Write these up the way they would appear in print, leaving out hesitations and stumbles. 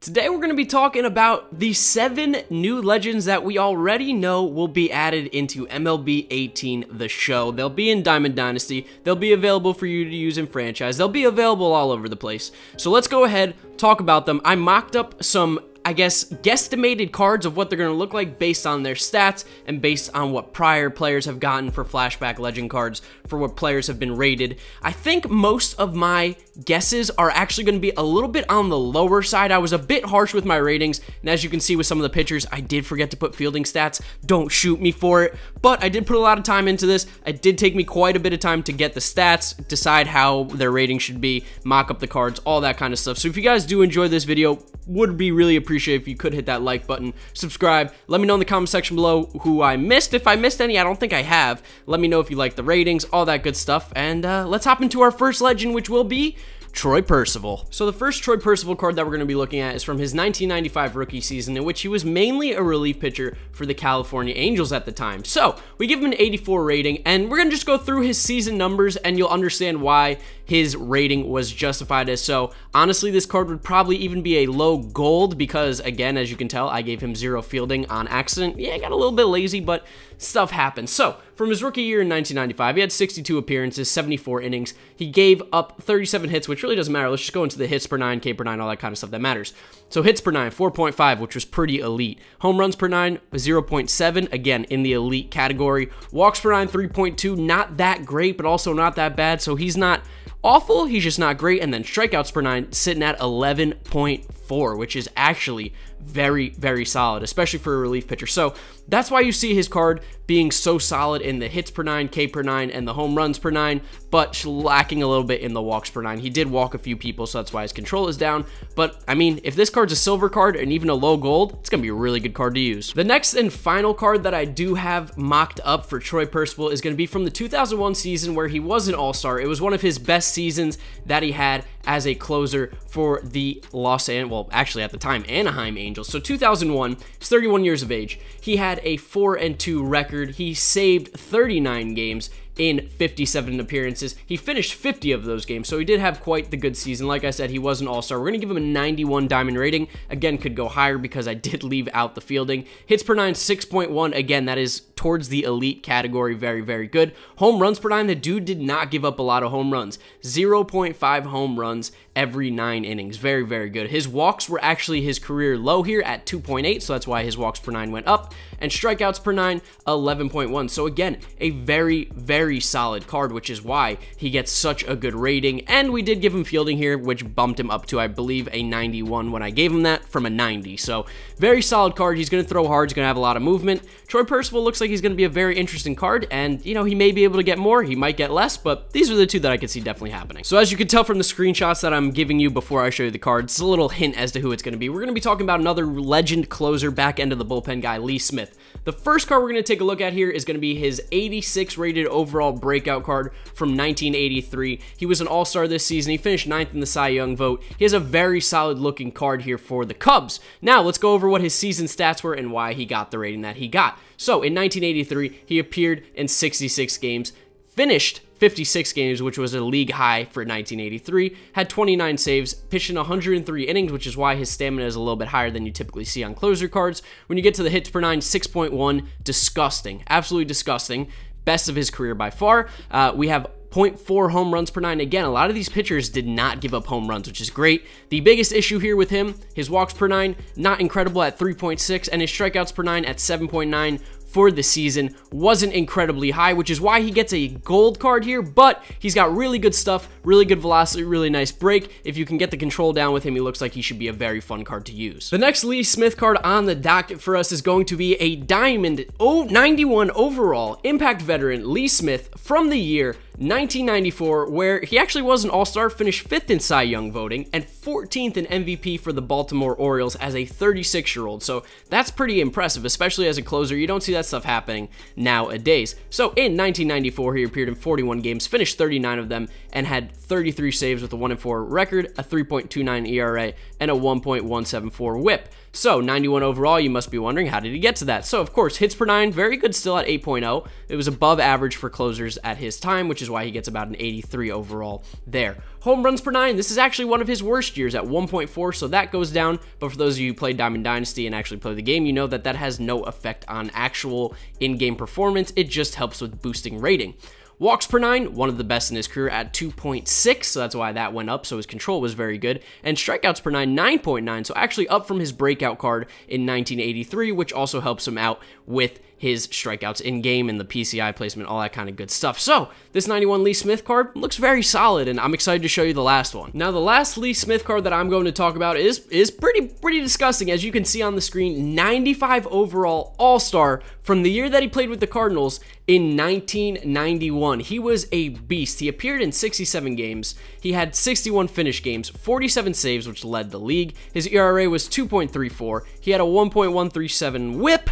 Today we're going to be talking about the 7 new legends that we already know will be added into MLB 18, the show. They'll be in Diamond Dynasty, they'll be available for you to use in franchise, they'll be available all over the place. So let's go ahead, talk about them. I mocked up some, I guess, guesstimated cards of what they're going to look like based on their stats and based on what prior players have gotten for flashback legend cards, for what players have been rated. I think most of my guesses are actually going to be a little bit on the lower side. I was a bit harsh with my ratings, and as you can see with some of the pitchers, I did forget to put fielding stats. Don't shoot me for it, but I did put a lot of time into this. It did take me quite a bit of time to get the stats, decide how their rating should be, mock up the cards, all that kind of stuff. So if you guys do enjoy this video, would be really appreciate if you could hit that like button, subscribe, let me know in the comment section below who I missed. If I missed any, I don't think I have. Let me know if you like the ratings, all that good stuff, and let's hop into our first legend, which will be Troy Percival. So the first Troy Percival card that we're going to be looking at is from his 1995 rookie season, in which he was mainly a relief pitcher for the California Angels at the time. So we give him an 84 rating, and we're going to just go through his season numbers, and you'll understand why his rating was justified as so. Honestly, this card would probably even be a low gold because, again, as you can tell, I gave him 0 fielding on accident. Yeah, I got a little bit lazy, but stuff happens. So from his rookie year in 1995, he had 62 appearances, 74 innings. He gave up 37 hits, which really doesn't matter. Let's just go into the hits per 9, K per 9, all that kind of stuff that matters. So hits per 9, 4.5, which was pretty elite. Home runs per 9, 0.7, again, in the elite category. Walks per 9, 3.2, not that great, but also not that bad. So he's not awful, he's just not great. And then strikeouts per 9 sitting at 11.4, which is actually very, very solid, especially for a relief pitcher. So that's why you see his card being so solid in the hits per 9, K per 9, and the home runs per 9, but lacking a little bit in the walks per 9. He did walk a few people, so that's why his control is down. But, I mean, if this card's a silver card and even a low gold, it's going to be a really good card to use. The next and final card that I do have mocked up for Troy Percival is going to be from the 2001 season where he was an all-star. It was one of his best seasons that he had as a closer for the well, actually at the time, Anaheim Angels. So 2001, he's 31 years of age. He had a 4-2 record. He saved 39 games in 57 appearances. He finished 50 of those games, so he did have quite the good season. Like I said, he was an all-star. We're going to give him a 91 diamond rating. Again, could go higher because I did leave out the fielding. Hits per 9, 6.1. Again, that is towards the elite category. Very, very good. Home runs per 9, the dude did not give up a lot of home runs. 0.5 home runs every 9 innings. Very, very good. His walks were actually his career low here at 2.8, so that's why his walks per 9 went up. And strikeouts per 9, 11.1. So again, a very, very solid card, which is why he gets such a good rating. And we did give him fielding here, which bumped him up to, I believe, a 91 when I gave him that from a 90. So very solid card. He's going to throw hard. He's going to have a lot of movement. Troy Percival looks like he's going to be a very interesting card, and, you know, he may be able to get more. He might get less, but these are the two that I could see definitely happening. So as you can tell from the screenshots that I'm giving you before I show you the cards, it's a little hint as to who it's going to be. We're going to be talking about another legend closer, back end of the bullpen guy, Lee Smith. The first card we're going to take a look at here is going to be his 86 rated overall breakout card from 1983. He was an all-star this season. He finished 9th in the Cy Young vote. He has a very solid looking card here for the Cubs. Now let's go over what his season stats were and why he got the rating that he got. So in 1983, he appeared in 66 games, finished 56 games, which was a league high for 1983, had 29 saves, pitched in 103 innings, which is why his stamina is a little bit higher than you typically see on closer cards. When you get to the hits per 9, 6.1, disgusting, absolutely disgusting, best of his career by far. We have 0.4 home runs per 9. Again, a lot of these pitchers did not give up home runs, which is great. The biggest issue here with him, his walks per 9, not incredible at 3.6, and his strikeouts per 9 at 7.9 for the season wasn't incredibly high, which is why he gets a gold card here, but he's got really good stuff, really good velocity, really nice break. If you can get the control down with him, he looks like he should be a very fun card to use. The next Lee Smith card on the docket for us is going to be a Diamond 91 overall Impact veteran, Lee Smith, from the year 1994, where he actually was an all-star, finished 5th in Cy Young voting, and 14th in MVP for the Baltimore Orioles as a 36-year-old. So that's pretty impressive, especially as a closer. You don't see that stuff happening nowadays. So in 1994, he appeared in 41 games, finished 39 of them, and had 33 saves with a 1-4 record, a 3.29 ERA, and a 1.174 whip. So 91 overall, you must be wondering, how did he get to that? So of course, hits per 9, very good still at 8.0. It was above average for closers at his time, which is why he gets about an 83 overall there. Home runs per 9, this is actually one of his worst years at 1.4, so that goes down. But for those of you who play Diamond Dynasty and actually play the game, you know that that has no effect on actual in-game performance. It just helps with boosting rating. Walks per 9, one of the best in his career at 2.6, so that's why that went up, so his control was very good. And strikeouts per 9, 9.9, so actually up from his breakout card in 1983, which also helps him out with his strikeouts in-game and the PCI placement, all that kind of good stuff. So, this 91 Lee Smith card looks very solid, and I'm excited to show you the last one. Now, the last Lee Smith card that I'm going to talk about is pretty disgusting. As you can see on the screen, 95 overall All-Star from the year that he played with the Cardinals in 1991. He was a beast. He appeared in 67 games. He had 61 finish games, 47 saves, which led the league. His ERA was 2.34. He had a 1.137 whip.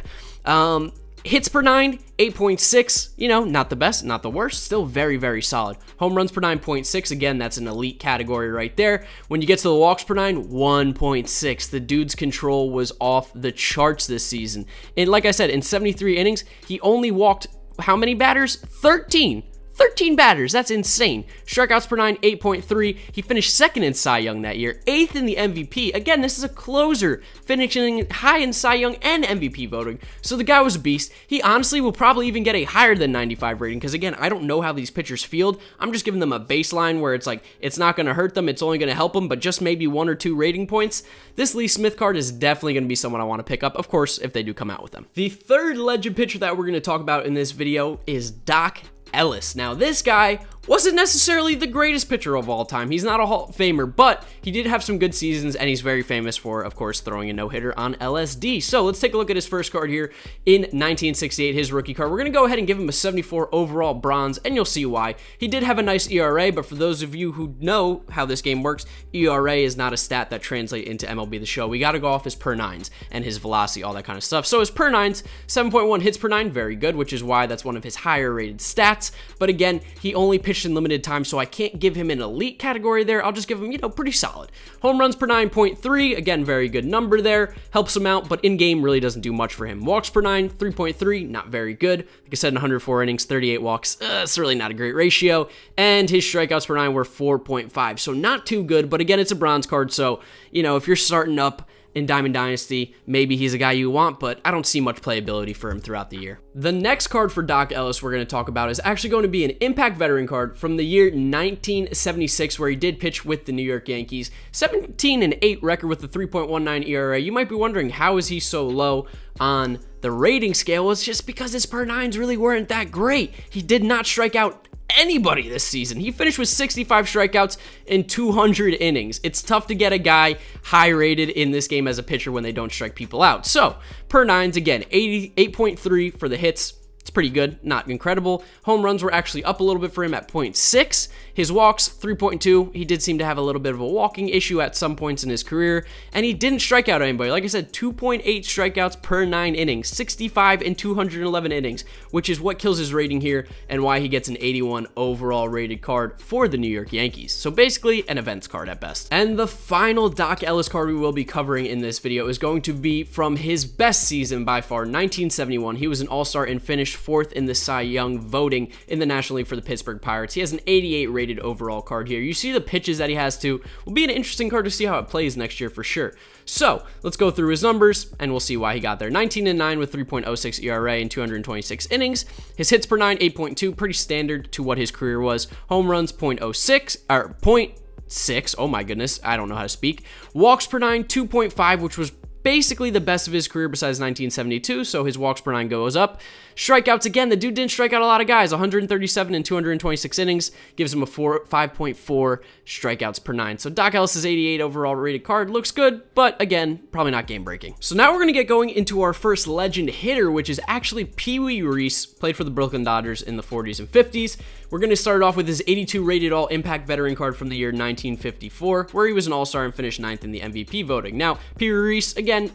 Hits per 9, 8.6, you know, not the best, not the worst, still very, very solid. Home runs per 9.6, again, that's an elite category right there. When you get to the walks per 9, 1.6. The dude's control was off the charts this season. And like I said, in 73 innings, he only walked how many batters? 13 batters, that's insane. Strikeouts per 9, 8.3. He finished second in Cy Young that year, 8th in the MVP. Again, this is a closer, finishing high in Cy Young and MVP voting. So the guy was a beast. He honestly will probably even get a higher than 95 rating, because again, I don't know how these pitchers field. I'm just giving them a baseline where it's like, it's not going to hurt them, it's only going to help them, but just maybe 1 or 2 rating points. This Lee Smith card is definitely going to be someone I want to pick up, of course, if they do come out with them. The third legend pitcher that we're going to talk about in this video is Doc Ellis. Now, this guy wasn't necessarily the greatest pitcher of all time. He's not a Hall of Famer, but he did have some good seasons, and he's very famous for, of course, throwing a no-hitter on LSD. So let's take a look at his first card here in 1968, his rookie card. We're going to go ahead and give him a 74 overall bronze, and you'll see why. He did have a nice ERA, but for those of you who know how this game works, ERA is not a stat that translates into MLB The Show. We got to go off his per 9s and his velocity, all that kind of stuff. So his per 9s, 7.1 hits per 9, very good, which is why that's one of his higher rated stats. But again, he only pitched in limited time, so I can't give him an elite category there. I'll just give him, you know, pretty solid. Home runs per 9.3, again, very good number there. Helps him out, but in-game really doesn't do much for him. Walks per 9, 3.3, not very good. Like I said, in 104 innings, 38 walks, it's really not a great ratio. And his strikeouts per 9 were 4.5, so not too good, but again, it's a bronze card, so, you know, if you're starting up in Diamond Dynasty, maybe he's a guy you want, but I don't see much playability for him throughout the year. The next card for Doc Ellis we're going to talk about is actually going to be an Impact Veteran card from the year 1976, where he did pitch with the New York Yankees. 17-8 record with a 3.19 ERA. You might be wondering, how is he so low on the rating scale? Well, it's just because his per 9s really weren't that great. He did not strike out anybody this season. He finished with 65 strikeouts in 200 innings. It's tough to get a guy high rated in this game as a pitcher when they don't strike people out. So, per 9s, again, 88.3 for the hits. It's pretty good, not incredible. Home runs were actually up a little bit for him at 0.6. His walks, 3.2. He did seem to have a little bit of a walking issue at some points in his career, and he didn't strike out anybody. Like I said, 2.8 strikeouts per 9 innings, 65 in 211 innings, which is what kills his rating here and why he gets an 81 overall rated card for the New York Yankees. So basically, an events card at best. And the final Doc Ellis card we will be covering in this video is going to be from his best season by far, 1971. He was an All-Star and finished 4th in the Cy Young voting in the National League for the Pittsburgh Pirates. He has an 88 rated overall card here. You see the pitches that he has to. Will be an interesting card to see how it plays next year for sure. So let's go through his numbers and we'll see why he got there. 19-9 with 3.06 ERA in 226 innings. His hits per 9, 8.2, pretty standard to what his career was. Home runs 0.06 or 0.6. Oh my goodness, I don't know how to speak. Walks per 9, 2.5, which was basically the best of his career besides 1972, so his walks per 9 goes up. Strikeouts, again, the dude didn't strike out a lot of guys. 137 in 226 innings gives him a 5.4 strikeouts per 9. So Doc Ellis' 88 overall rated card looks good, but again, probably not game breaking. So now we're going to get going into our first legend hitter, which is actually Pee Wee Reese, played for the Brooklyn Dodgers in the 40s and 50s. We're going to start off with his 82 rated all impact veteran card from the year 1954, where he was an all-star and finished 9th in the MVP voting. Now, Pee Wee Reese, again,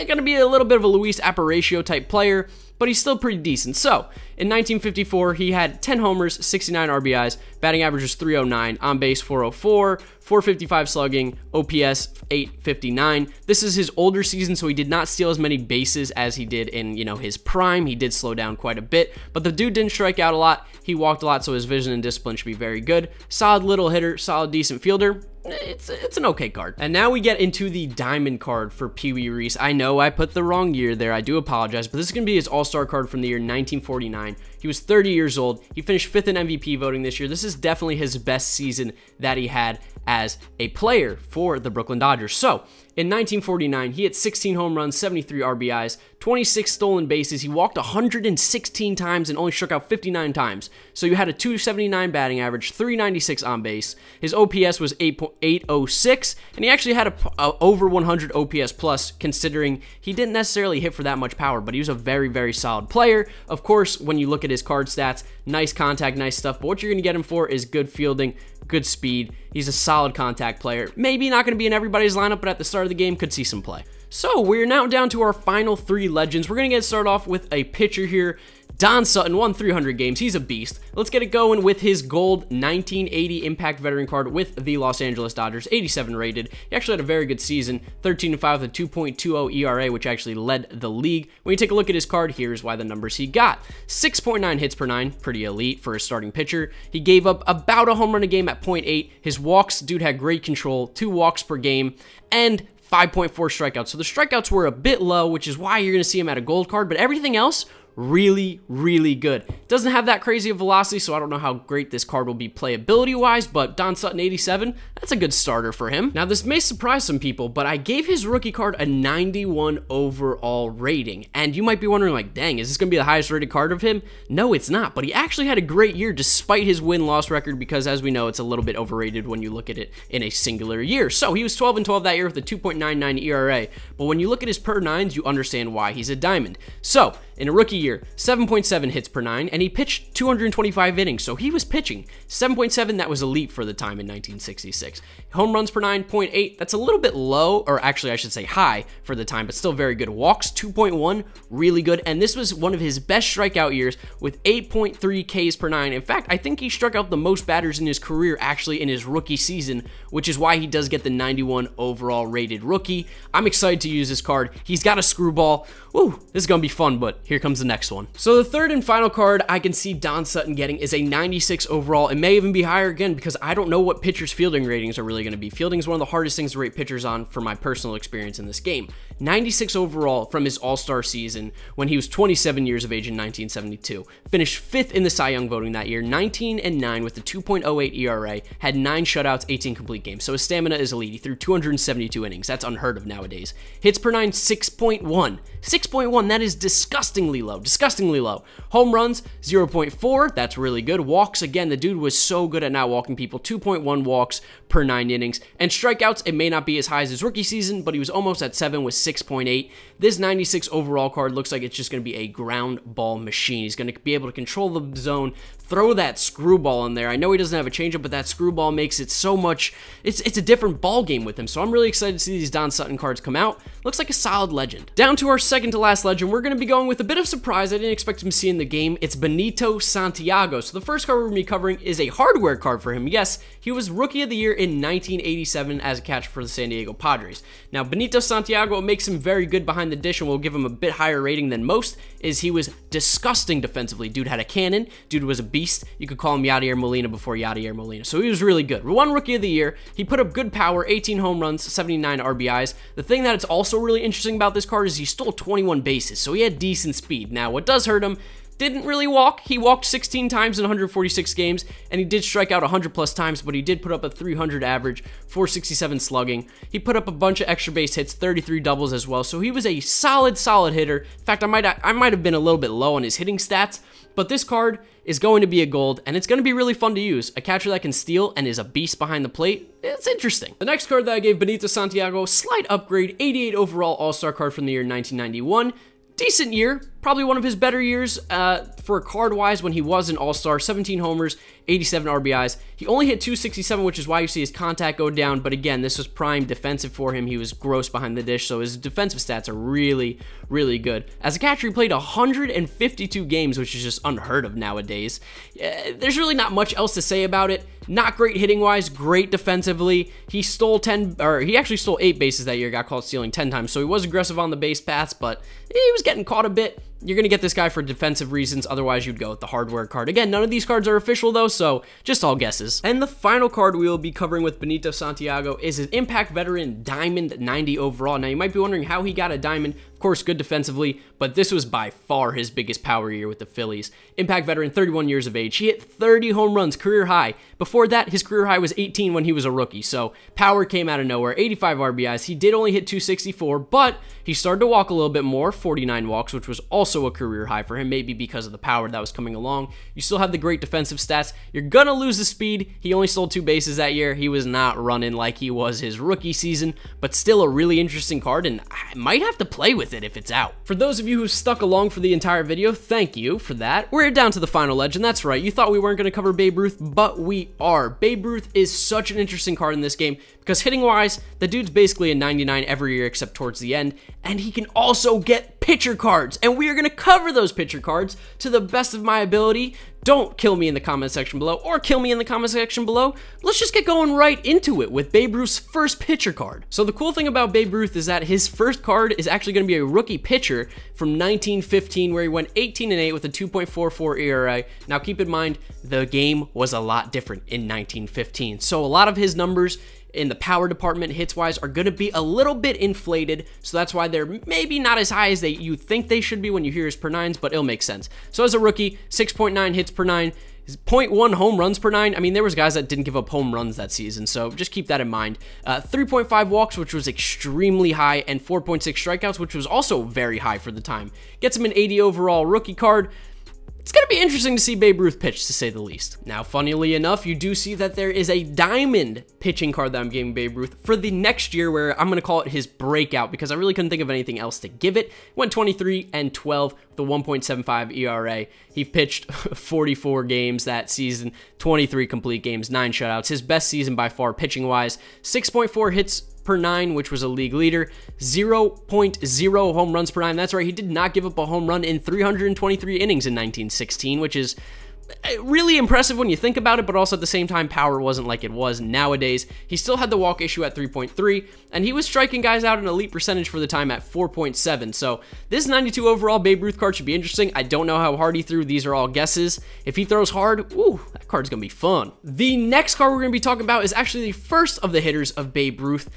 gonna be a little bit of a Luis Aparicio type player, but he's still pretty decent. So, in 1954, he had 10 homers, 69 RBIs, batting average was 309, on base 404, 455 slugging, OPS 859. This is his older season, so he did not steal as many bases as he did in, his prime. He did slow down quite a bit, but the dude didn't strike out a lot. He walked a lot, so his vision and discipline should be very good. Solid little hitter, solid decent fielder. It's an okay card. And now we get into the diamond card for Pee Wee Reese. I know I put the wrong year there. I do apologize, but this is going to be his all-star card from the year 1949. He was 30 years old. He finished 5th in MVP voting this year. This is definitely his best season that he had as a player for the Brooklyn Dodgers. So, in 1949, he hit 16 home runs, 73 RBIs, 26 stolen bases. He walked 116 times and only struck out 59 times. So you had a 279 batting average, 396 on base. His OPS was 8.806, and he actually had a over 100 OPS plus, considering he didn't necessarily hit for that much power, but he was a very, very solid player. Of course, when you look at his card stats, nice contact, nice stuff, but what you're going to get him for is good fielding, good speed. He's a solid contact player. Maybe not going to be in everybody's lineup, but at the start of the game, could see some play. So we're now down to our final 3 legends. We're going to get started off with a pitcher here. Don Sutton won 300 games. He's a beast. Let's get it going with his gold 1980 Impact Veteran card with the Los Angeles Dodgers, 87 rated. He actually had a very good season, 13-5 with a 2.20 ERA, which actually led the league. When you take a look at his card, here's why the numbers he got. 6.9 hits per 9, pretty elite for a starting pitcher. He gave up about a home run a game at 0.8. His walks, dude had great control, 2 walks per game, and 5.4 strikeouts. So the strikeouts were a bit low, which is why you're going to see him at a gold card, but everything else, really, really good. Doesn't have that crazy of velocity, so I don't know how great this card will be playability-wise, but Don Sutton 87, that's a good starter for him. Now, this may surprise some people, but I gave his rookie card a 91 overall rating, and you might be wondering, like, dang, is this going to be the highest rated card of him? No, it's not, but he actually had a great year despite his win-loss record, because as we know, it's a little bit overrated when you look at it in a singular year. So he was 12-12 that year with a 2.99 ERA, but when you look at his per nines, you understand why he's a diamond. So, in a rookie year, 7.7 hits per 9, and he pitched 225 innings, so he was pitching. 7.7, that was elite for the time in 1966. Home runs per 9, 0.8, that's a little bit low, or actually I should say high for the time, but still very good. Walks, 2.1, really good, and this was one of his best strikeout years with 8.3 Ks per 9. In fact, I think he struck out the most batters in his career actually in his rookie season, which is why he does get the 91 overall rated rookie. I'm excited to use this card. He's got a screwball. Woo, this is going to be fun, but here comes the next one. So the third and final card I can see Don Sutton getting is a 96 overall. It may even be higher again because I don't know what pitchers' fielding ratings are really going to be. Fielding is one of the hardest things to rate pitchers on for my personal experience in this game. 96 overall from his all-star season when he was 27 years of age in 1972. Finished 5th in the Cy Young voting that year, 19-9 with a 2.08 ERA, had 9 shutouts, 18 complete games. So his stamina is elite. He threw 272 innings. That's unheard of nowadays. Hits per 9, 6.1. 6.1, that is disgustingly low. Disgustingly low. Home runs, 0.4. That's really good. Walks, again, the dude was so good at not walking people. 2.1 walks per 9 innings. And strikeouts, it may not be as high as his rookie season, but he was almost at 7 with 6.8. This 96 overall card looks like it's just going to be a ground ball machine. He's going to be able to control the zone, throw that screwball in there. I know he doesn't have a changeup, but that screwball makes it so much, it's a different ball game with him. So I'm really excited to see these Don Sutton cards come out. Looks like a solid legend. Down to our second to last legend, we're going to be going with a bit of surprise I didn't expect him to see in the game. It's Benito Santiago. So the first card we're going to be covering is a hardware card for him. Yes, he was Rookie of the Year in 1987 as a catcher for the San Diego Padres. Now, Benito Santiago, what makes him very good behind the dish and will give him a bit higher rating than most is he was disgusting defensively. Dude had a cannon. Dude was a beast. You could call him Yadier Molina before Yadier Molina. So he was really good. One Rookie of the Year. He put up good power, 18 home runs, 79 RBIs. The thing that it's also really interesting about this card is he stole 21 bases, so he had decent speed. Now, what does hurt him, didn't really walk. He walked 16 times in 146 games, and he did strike out 100 plus times, but he did put up a 300 average, 467 slugging. He put up a bunch of extra base hits, 33 doubles as well, so he was a solid hitter. In fact, I might have been a little bit low on his hitting stats, but this card is going to be a gold, and it's going to be really fun to use. A catcher that can steal and is a beast behind the plate, it's interesting. The next card that I gave Benito Santiago, slight upgrade, 88 overall All-Star card from the year 1991. Decent year, Probably one of his better years for card-wise when he was an all-star. 17 homers, 87 RBIs. He only hit 267, which is why you see his contact go down. But again, this was prime defensive for him. He was gross behind the dish, so his defensive stats are really, really good. As a catcher, he played 152 games, which is just unheard of nowadays. There's really not much else to say about it. Not great hitting-wise, great defensively. He actually stole 8 bases that year, got caught stealing 10 times, so he was aggressive on the base paths, but he was getting caught a bit. You're going to get this guy for defensive reasons, otherwise you'd go with the hardware card. Again, none of these cards are official though, so just all guesses. And the final card we will be covering with Benito Santiago is an Impact Veteran Diamond 90 overall. Now you might be wondering how he got a diamond. Of course, good defensively, but this was by far his biggest power year with the Phillies. Impact Veteran, 31 years of age. He hit 30 home runs, career high. Before that, his career high was 18 when he was a rookie, so power came out of nowhere. 85 RBIs. He did only hit 264, but he started to walk a little bit more, 49 walks, which was also a career high for him, maybe because of the power that was coming along. You still have the great defensive stats. You're gonna lose the speed. He only stole 2 bases that year. He was not running like he was his rookie season, but still a really interesting card, and I might have to play with it if it's out. For those of you who stuck along for the entire video, thank you for that. We're down to the final legend. That's right. You thought we weren't going to cover Babe Ruth, but we are. Babe Ruth is such an interesting card in this game because hitting-wise, the dude's basically a 99 every year except towards the end, and he can also get pitcher cards, and we are going to cover those pitcher cards to the best of my ability. Don't kill me in the comment section below, or kill me in the comment section below. Let's just get going right into it with Babe Ruth's first pitcher card. So the cool thing about Babe Ruth is that his first card is actually going to be a rookie pitcher from 1915, where he went 18-8 with a 2.44 ERA. Now keep in mind, the game was a lot different in 1915, so a lot of his numbers in the power department, hits-wise, are going to be a little bit inflated, so that's why they're maybe not as high as you think they should be when you hear his per nines, but it'll make sense. So as a rookie, 6.9 hits per 9, 0.1 home runs per 9. I mean, there was guys that didn't give up home runs that season, so just keep that in mind. 3.5 walks, which was extremely high, and 4.6 strikeouts, which was also very high for the time. Gets him an 80 overall rookie card. It's going to be interesting to see Babe Ruth pitch, to say the least. Now, funnily enough, you do see that there is a diamond pitching card that I'm giving Babe Ruth for the next year, where I'm going to call it his breakout, because I really couldn't think of anything else to give it. Went 23-12 with a 1.75 ERA. He pitched 44 games that season, 23 complete games, 9 shutouts. His best season by far pitching-wise, 6.4 hits per 9, which was a league leader, 0.0 home runs per 9. That's right, he did not give up a home run in 323 innings in 1916, which is really impressive when you think about it, but also at the same time, power wasn't like it was nowadays. He still had the walk issue at 3.3, and he was striking guys out an elite percentage for the time at 4.7. So this 92 overall Babe Ruth card should be interesting. I don't know how hard he threw. These are all guesses. If he throws hard, ooh, that card's gonna be fun. The next card we're gonna be talking about is actually the first of the hitters of Babe Ruth.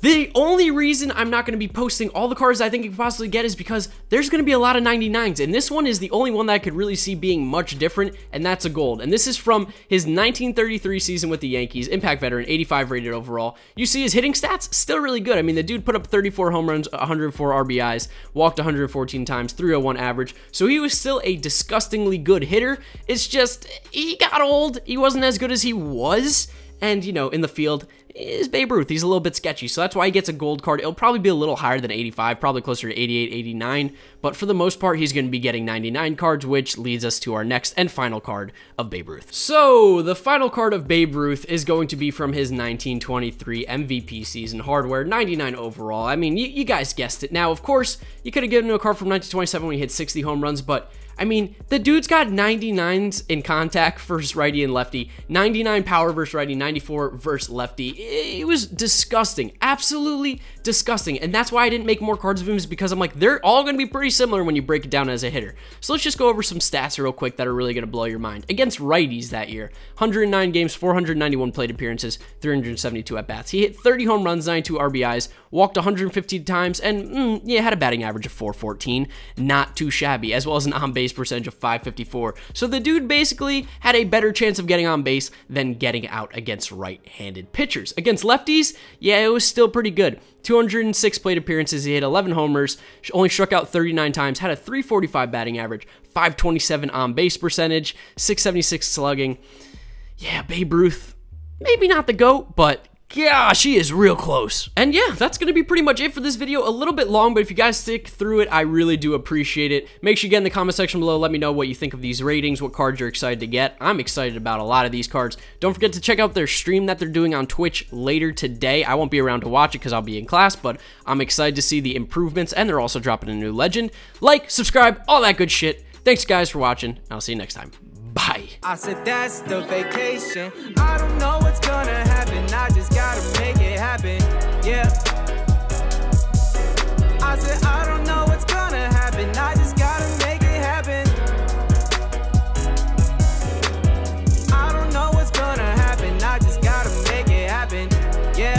The only reason I'm not going to be posting all the cards I think you could possibly get is because there's going to be a lot of 99s, and this one is the only one that I could really see being much different, and that's a gold. And this is from his 1933 season with the Yankees, Impact Veteran, 85 rated overall. You see his hitting stats, still really good. I mean, the dude put up 34 home runs, 104 RBIs, walked 114 times, 301 average, so he was still a disgustingly good hitter. It's just, he got old, he wasn't as good as he was, and, you know, in the field, is Babe Ruth. He's a little bit sketchy, so that's why he gets a gold card. It'll probably be a little higher than 85, probably closer to 88, 89, but for the most part, he's going to be getting 99 cards, which leads us to our next and final card of Babe Ruth. So, the final card of Babe Ruth is going to be from his 1923 MVP season, hardware, 99 overall. I mean, you guys guessed it. Now, of course, you could have given him a card from 1927 when he hit 60 home runs, but I mean, the dude's got 99s in contact versus righty and lefty, 99 power versus righty, 94 versus lefty. It was disgusting, absolutely disgusting, and that's why I didn't make more cards of him, is because I'm like, they're all going to be pretty similar when you break it down as a hitter. So let's just go over some stats real quick that are really going to blow your mind. Against righties that year, 109 games, 491 plate appearances, 372 at-bats. He hit 30 home runs, 92 RBIs, walked 115 times, and yeah, had a batting average of 414. Not too shabby, as well as an on-base percentage of 554. So the dude basically had a better chance of getting on base than getting out against right-handed pitchers. Against lefties, yeah, it was still pretty good. 206 plate appearances, he hit 11 homers, only struck out 39 times, had a 345 batting average, 527 on-base percentage, 676 slugging. Yeah, Babe Ruth, maybe not the GOAT, but gosh, she is real close. And yeah, that's gonna be pretty much it for this video. A little bit long, but if you guys stick through it, I really do appreciate it. Make sure you get in the comment section below, let me know what you think of these ratings, what cards you're excited to get. I'm excited about a lot of these cards. Don't forget to check out their stream that they're doing on Twitch later today. I won't be around to watch it because I'll be in class, but I'm excited to see the improvements, and they're also dropping a new legend. Like, subscribe, all that good shit. Thanks guys for watching. I'll see you next time. Bye. I said that's the vacation. I don't know what's gonna happen. I just gotta make